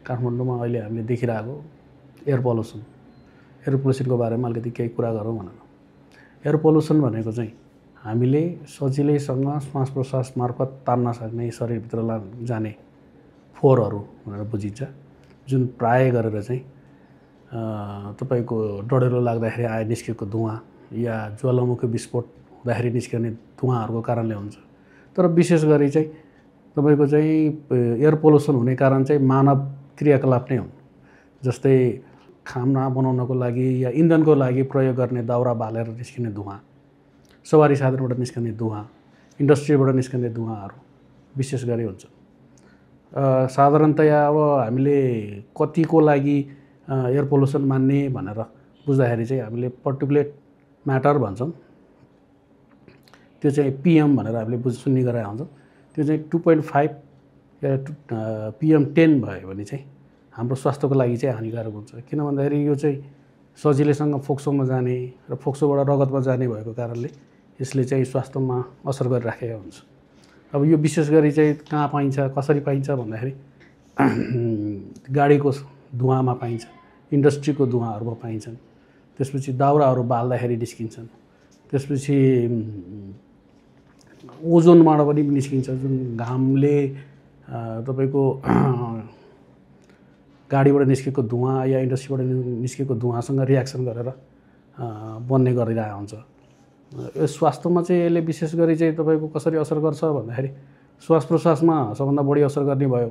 काठमाडौँमा अहिले हामीले देखिरहेको एयर पोल्युसनको बारेमा अलिकति केही कुरा गरौँ भनेर। एयर पोल्युसन भनेको चाहिँ हामीले सजिलैसँग श्वास प्रश्वास मार्फत तान्न सक्ने शरीरभित्र जाने फोहोरहरू भनेर बुझिन्छ, जुन प्राय गरेर चाहिँ तपाईँको डढेलो लाग्दाखेरि निस्केको धुवाँ या ज्वालामुखी विस्फोट हुँदाखेरि निस्कने धुवाँहरूको कारणले हुन्छ। तर विशेष गरी चाहिँ तपाईँको चाहिँ एयर पोल्युसन हुने कारण चाहिँ मानव क्रियाकलाप नै हुन्। जस्तै खाना बनाउनको लागि या इन्धनको लागि प्रयोग गर्ने दाउरा बालेर निस्किने धुवाँ, सवारी साधनबाट निस्कने धुवाँ, इन्डस्ट्रीबाट निस्कने धुवाँहरू विशेष गरी हुन्छ। साधारणतया अब हामीले कतिको लागि एयर पोल्युसन मान्ने भनेर बुझ्दाखेरि चाहिँ हामीले पार्टिकुलेट म्याटर भन्छौँ। त्यो चाहिँ PM भनेर हामीले सुन्ने गरेका हुन्छौँ। त्यो चाहिँ 2.5 या PM10 भयो भने चाहिँ हाम्रो स्वास्थ्यको लागि चाहिँ हानिकारक हुन्छ। किन भन्दाखेरि यो चाहिँ सजिलैसँग फोक्सोमा जाने र फोक्सोबाट रगतमा जाने भएको कारणले यसले चाहिँ स्वास्थ्यमा असर गरिराखेको हुन्छ। अब यो विशेष गरी चाहिँ कहाँ पाइन्छ, कसरी पाइन्छ भन्दाखेरि गाडीको धुवाँमा पाइन्छ, इन्डस्ट्रीको धुवाँहरूमा पाइन्छन्, त्यसपछि दाउराहरू बाल्दाखेरि निस्किन्छन्, त्यसपछि ओजोनबाट पनि निस्किन्छ, जुन घामले तपाईँको गाडीबाट निस्केको धुवाँ या इन्डस्ट्रीबाट निस्केको धुवाँसँग रियाक्सन गरेर बन्ने गरिरहेको हुन्छ। यो स्वास्थ्यमा चाहिँ यसले विशेष गरी चाहिँ तपाईँको कसरी असर गर्छ भन्दाखेरि श्वास प्रश्वासमा सबभन्दा बढी असर गर्ने भयो,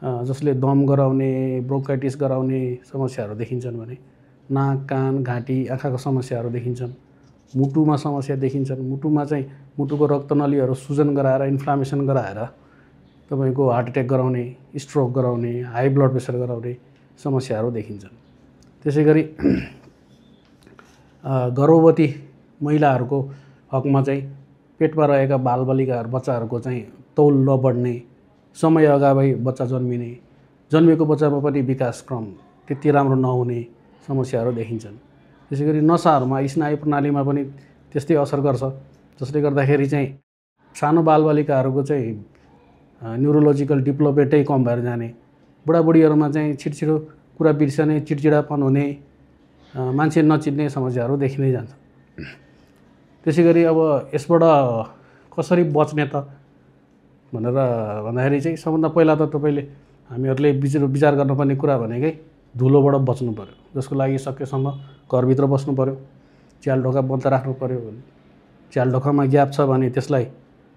जसले दम गराउने, ब्रोन्काइटिस गराउने समस्याहरू देखिन्छन् भने, नाक कान घाँटी आँखाको समस्याहरू देखिन्छन्, मुटुमा समस्या देखिन्छन्। मुटुमा चाहिँ मुटुको रक्तनलीहरू सुजन गराएर इन्फ्लामेसन गराएर तपाईँको हार्ट एट्याक गराउने, स्ट्रोक गराउने, हाई ब्लड प्रेसर गराउने समस्याहरू देखिन्छन्। त्यसै गरी गर्भवती महिलाहरूको हकमा चाहिँ पेटमा रहेका बालबालिकाहरू बच्चाहरूको चाहिँ तौल नबढ्ने, समय अगावै बच्चा जन्मिने, जन्मेको बच्चामा पनि विकास क्रम त्यति राम्रो नहुने समस्याहरू देखिन्छन्। त्यसै गरी नसाहरूमा, स्नायु प्रणालीमा पनि त्यस्तै असर गर्छ, जसले गर्दाखेरि चाहिँ सानो बालबालिकाहरूको चाहिँ न्युरोलोजिकल डेभलपमेन्टै कम भएर जाने, बुढाबुढीहरूमा चाहिँ छिटो कुरा बिर्सने, चिडचिडापन हुने, मान्छे नचिन्ने समस्याहरू देखिँदै जान्छ। त्यसै गरी अब यसबाट कसरी बच्ने त भनेर भन्दाखेरि चाहिँ सबभन्दा पहिला त तपाईँले हामीहरूले विचार गर्नुपर्ने कुरा भनेकै धुलोबाट बच्नु पऱ्यो, जसको लागि सकेसम्म घरभित्र बस्नु पऱ्यो, च्याल ढोका बन्द राख्नु पऱ्यो, च्याल ढोकामा ग्याप छ भने त्यसलाई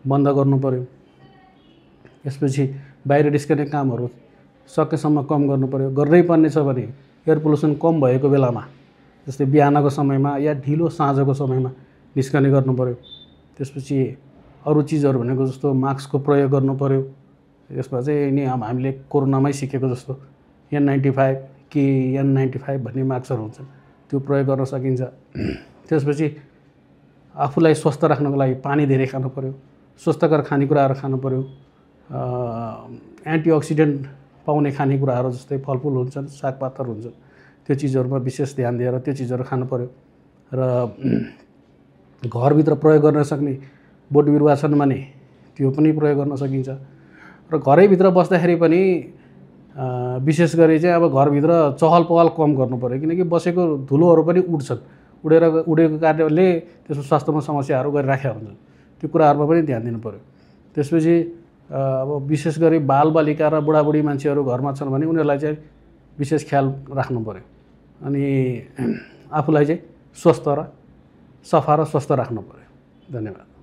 बन्द गर्नु पऱ्यो। त्यसपछि बाहिर निस्कने कामहरू सकेसम्म कम गर्नु पऱ्यो। गर्नै पर्ने छ भने एयर पोल्युसन कम भएको बेलामा, जस्तै बिहानको समयमा या ढिलो साँझको समयमा निस्कने गर्नु पऱ्यो। त्यसपछि अरू चिजहरू भनेको जस्तो मास्कको प्रयोग गर्नु पऱ्यो। यसमा चाहिँ नि हामीले कोरोनामै सिकेको जस्तो N95 कि N95 भन्ने मास्कहरू हुन्छन्, त्यो प्रयोग गर्न सकिन्छ। त्यसपछि आफूलाई स्वस्थ राख्नको लागि पानी धेरै खानु पऱ्यो, स्वस्थकर खानेकुराहरू खानु पऱ्यो, एन्टिअक्सिडेन्ट पाउने खानेकुराहरू जस्तै फलफुल हुन्छन्, सागपातहरू हुन्छन्, त्यो चिजहरूमा विशेष ध्यान दिएर त्यो चिजहरू खानु पऱ्यो। र घरभित्र प्रयोग गर्न सक्ने बोट बिरुवा छन् भने त्यो पनि प्रयोग गर्न सकिन्छ। र घरैभित्र बस्दाखेरि पनि विशेष गरी चाहिँ अब घरभित्र चहल पहल कम गर्नु पऱ्यो, किनकि बसेको धुलोहरू पनि उड्छन्, उडेको कारणले त्यसको स्वास्थ्यमा समस्याहरू गरिराखेका हुन्छन्। त्यो कुराहरूमा पनि ध्यान दिनु पऱ्यो। त्यसपछि अब विशेष गरी बालबालिका र बुढाबुढी मान्छेहरू घरमा छन् भने उनीहरूलाई चाहिँ विशेष ख्याल राख्नु पऱ्यो, अनि आफूलाई चाहिँ स्वस्थ र सफा र स्वस्थ राख्नु पऱ्यो। धन्यवाद।